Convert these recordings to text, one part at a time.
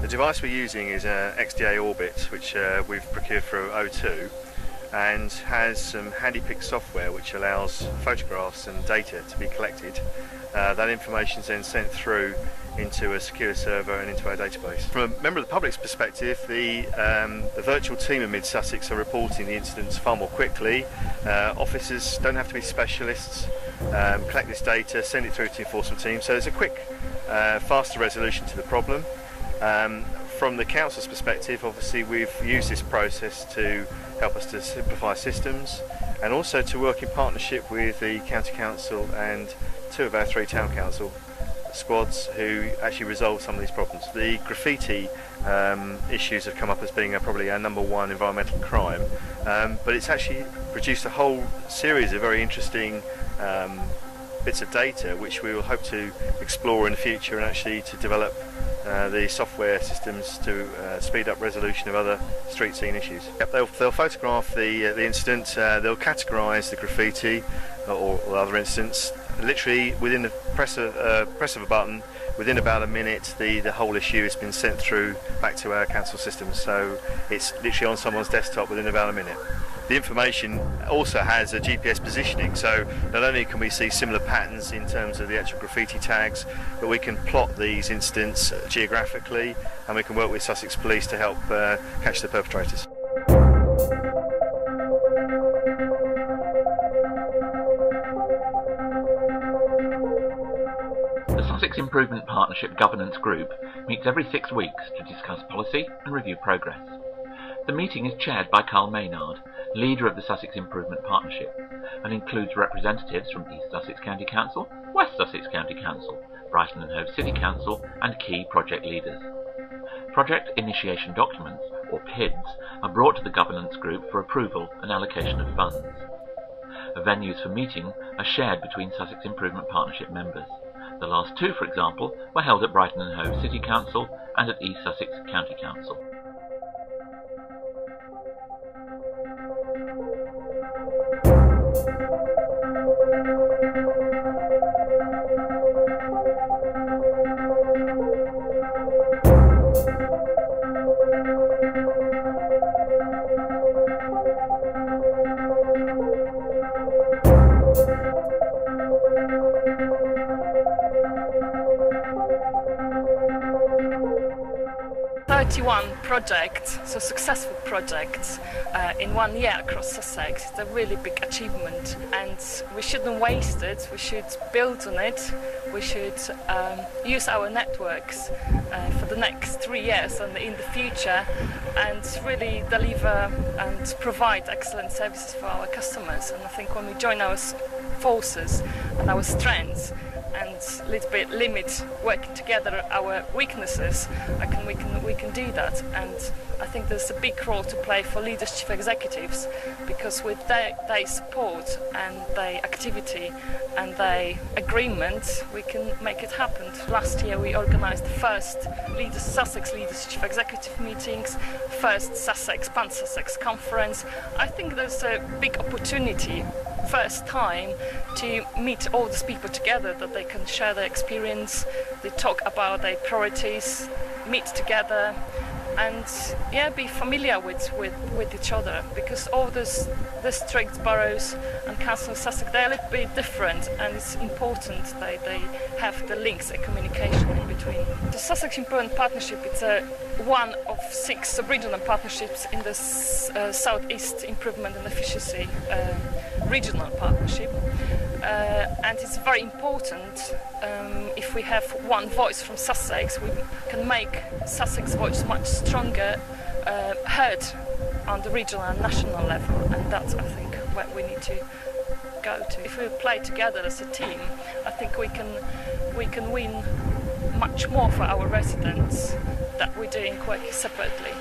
The device we're using is an XDA Orbit, which we've procured through O2, and has some handy-pick software which allows photographs and data to be collected. That information is then sent through into a secure server and into our database. From a member of the public's perspective, the virtual team in Mid Sussex are reporting the incidents far more quickly. Officers don't have to be specialists, collect this data, send it through to the enforcement team, so there's a quick, faster resolution to the problem. From the council's perspective, obviously we've used this process to help us to simplify systems and also to work in partnership with the county council and 2 of our 3 town council squads who actually resolve some of these problems. The graffiti issues have come up as being probably our #1 environmental crime, but it's actually produced a whole series of very interesting bits of data which we will hope to explore in the future and actually to develop the software systems to speed up resolution of other street scene issues. Yep, they'll photograph the incident, they'll categorise the graffiti or other incidents. Literally within the press of a button, within about a minute, the whole issue has been sent through back to our council system. So it's literally on someone's desktop within about a minute. The information also has a GPS positioning, so not only can we see similar patterns in terms of the actual graffiti tags, but we can plot these incidents geographically, and we can work with Sussex Police to help catch the perpetrators. The Sussex Improvement Partnership Governance Group meets every 6 weeks to discuss policy and review progress. The meeting is chaired by Carl Maynard, leader of the Sussex Improvement Partnership, and includes representatives from East Sussex County Council, West Sussex County Council, Brighton and Hove City Council, and key project leaders. Project initiation documents, or PIDs, are brought to the governance group for approval and allocation of funds. Venues for meeting are shared between Sussex Improvement Partnership members. The last 2, for example, were held at Brighton and Hove City Council and at East Sussex County Council. Projects, so successful projects in 1 year across Sussex. It's a really big achievement, and we shouldn't waste it. We should build on it. We should use our networks for the next 3 years and in the future, and really deliver and provide excellent services for our customers. And I think when we join our forces and our strengths and a little bit limit working together our weaknesses, we can do that. And I think there's a big role to play for leaders, chief executives, because with their support and their activity and their agreement, we can make it happen. Last year we organised the first Sussex Leaders Chief Executive meetings, first Sussex Pan-Sussex conference. I think there's a big opportunity, first time, to meet all these people together, that they can share their experience, they talk about their priorities, meet together, and be familiar with each other, because all these districts, boroughs and council of Sussex, they're a little bit different, and it's important that they have the links and communication in between. The Sussex Improvement Partnership, it's one of 6 sub-regional partnerships in the South East Improvement and Efficiency Regional Partnership. And it's very important. If we have one voice from Sussex, we can make Sussex voice much stronger, heard on the regional and national level, and that's, I think, where we need to go to. If we play together as a team, I think we can win much more for our residents than we're doing quite separately.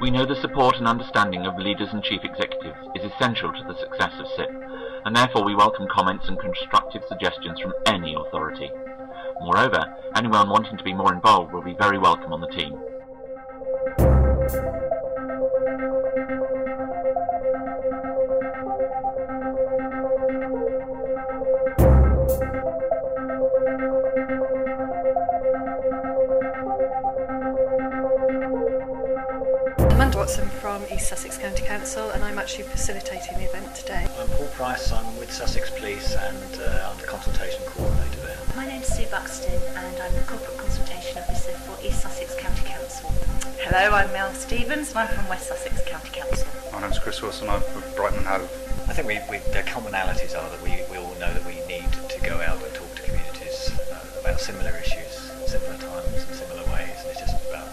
We know the support and understanding of leaders and chief executives is essential to the success of SIP, and therefore we welcome comments and constructive suggestions from any authority. Moreover, anyone wanting to be more involved will be very welcome on the team. From East Sussex County Council, and I'm actually facilitating the event today. I'm Paul Price, I'm with Sussex Police and I'm the consultation coordinator there. My name's Sue Buxton and I'm the Corporate Consultation Officer for East Sussex County Council. Hello, I'm Mel Stevens and I'm from West Sussex County Council. My name's Chris Wilson, I'm from Brightman Hove. I think the commonalities are that we all know that we need to go out and talk to communities about similar issues, similar times and similar ways, and it's just about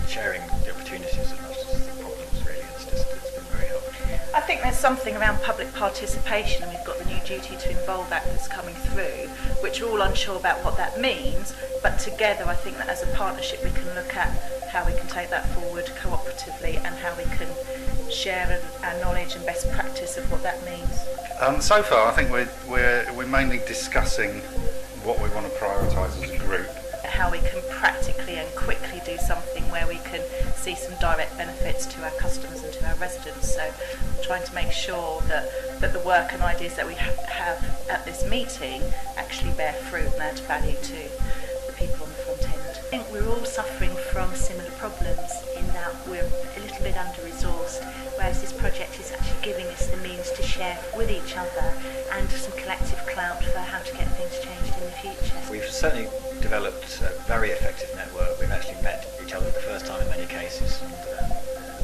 sharing the opportunities as much as the problems really. It's been very helpful. I think there's something around public participation, and we've got the new Duty to Involve Act that's coming through, which we're all unsure about what that means, but together I think that as a partnership we can look at how we can take that forward cooperatively and how we can share our knowledge and best practice of what that means. So far I think we're mainly discussing what we want to prioritise as a group. How we can practically and quickly do something where we can see some direct benefits to our customers and to our residents. So I'm trying to make sure that the work and ideas that we have at this meeting actually bear fruit and add value to the people on the front end. I think we're all suffering from similar problems in that we're a little bit under-resourced, whereas this project is actually giving us the means to share with each other and some collective clout for how to get things changed in the future. We've certainly developed a very effective network. We've actually met each other for the first time in many cases, and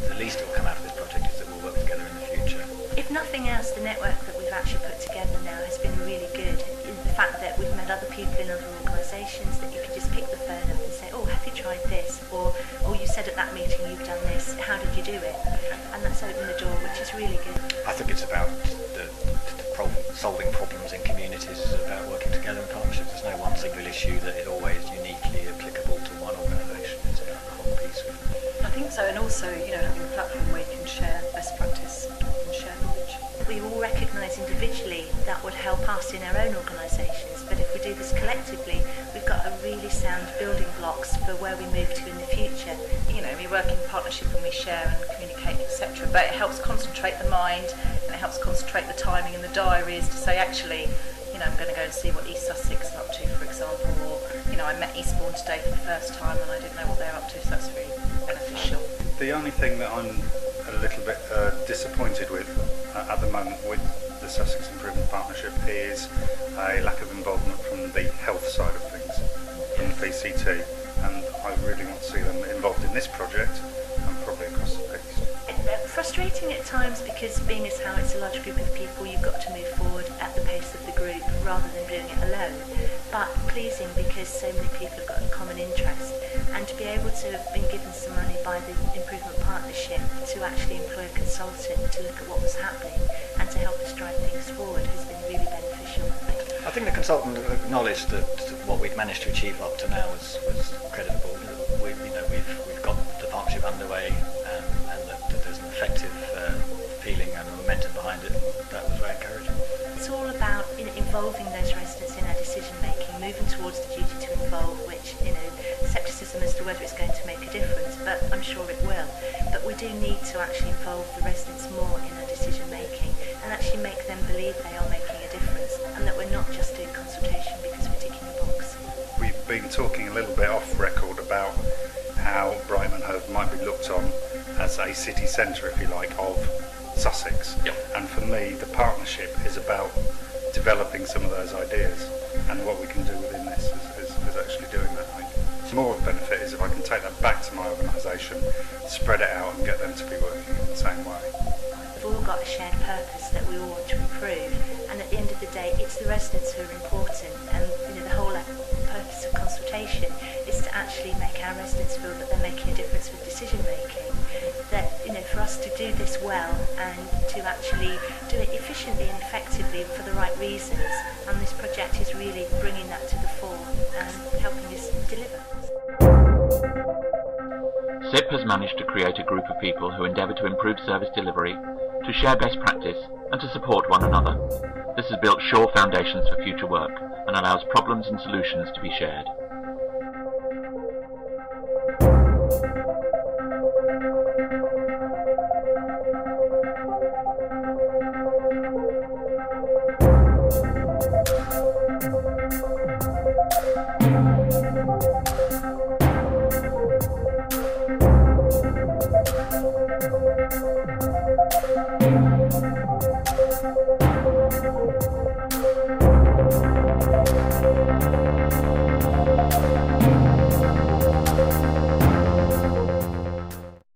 the least that will come out of this project is that we'll work together in the future. If nothing else, the network that we've actually put together now has been really good. The fact that we've met other people in other organisations, that you can just pick the phone up and say, oh, have you tried this? Or, oh, you said at that meeting you've done this, how did you do it? And that's opened the door, which is really good. I think it's about solving problems in communities, is about working together in partnerships. There's no one single issue that is always uniquely applicable to one organisation. It's about the whole piece. I think so, and also, having a platform where you can share best practice and share knowledge. We all recognise individually that would help us in our own organisations, but if we do this collectively, we've got a really sound building blocks for where we move to in the future. We work in partnership and we share and communicate, etc. But it helps concentrate the mind and it helps concentrate the timing and the diaries to say, actually, I'm going to go and see what East Sussex are up to, for example, or, I met Eastbourne today for the first time and I didn't know what they're up to, so that's really beneficial. The only thing that I'm a little bit disappointed with at the moment with the Sussex Improvement Partnership is a lack of involvement from the health side of things, from the PCT, and I really want to see them involved in this project and probably across the piece. Frustrating at times because being as how it's a large group of people, you've got to move forward at the pace of the group rather than doing it alone. But pleasing because so many people have got a common interest, and to be able to have been given some money by the Improvement Partnership to actually employ a consultant to look at what was happening and to help us drive things forward has been really beneficial. I think the consultant acknowledged that what we'd managed to achieve up to now was creditable. We've got the partnership underway, and that there's an effective feeling and momentum behind it. That was very encouraging. It's all about involving those residents in our decision making, moving towards the duty to involve, which scepticism as to whether it's going to make a difference, but I'm sure it will. But we do need to actually involve the residents more in our decision making and actually make them believe they are making a difference and that we're not just doing consultation because we're ticking a box. We've been talking a little bit off record about how Brightman Hove might be looked on as a city centre, if you like, of Sussex. Yep. And for me, the partnership is about developing some of those ideas, and what we can do within this is actually doing that. I think more of the benefit is if I can take that back to my organisation, spread it out and get them to be working in the same way. We've all got a shared purpose that we all want to improve, and at the end of the day it's the residents who are important, and the whole purpose of consultation is to actually make our residents feel that they're making a difference with decision making. That for us to do this well and to actually do it efficiently and effectively for the right reasons, and this project is really bringing that to the fore and helping us deliver. SIP has managed to create a group of people who endeavour to improve service delivery, to share best practice, and to support one another. This has built sure foundations for future work and allows problems and solutions to be shared.